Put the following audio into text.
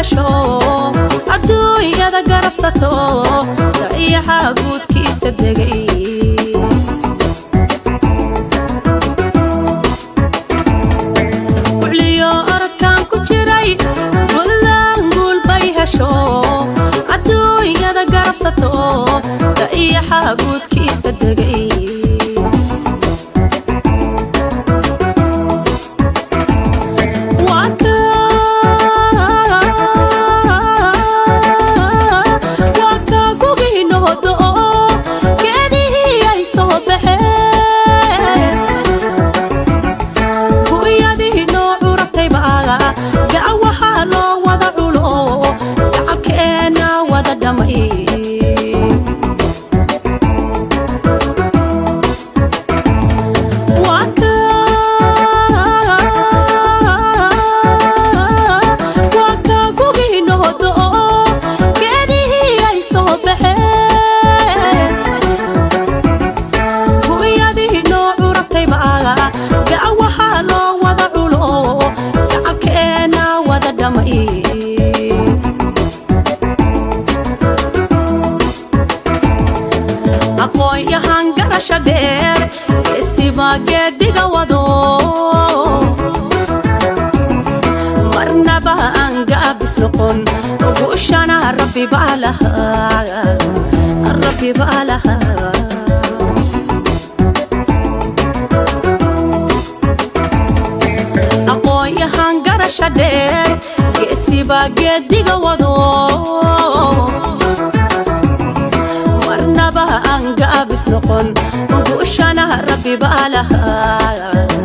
hesho adduunyada garabsato dayaxa guudkiisa degay kuliyo arkaan ku jiray buntland guul bay hesho adduunyada garabsato dayaxa guudkiisa degay aqoon-yahan garasho dheer isibaa geediga wado marnaba aan gaabis noqon guushana rabbi baa lahaa aqoon-yahan garasho dheer isibaa geediga wado marnaba aan gaabis noqon guushana rabbi baa lahaa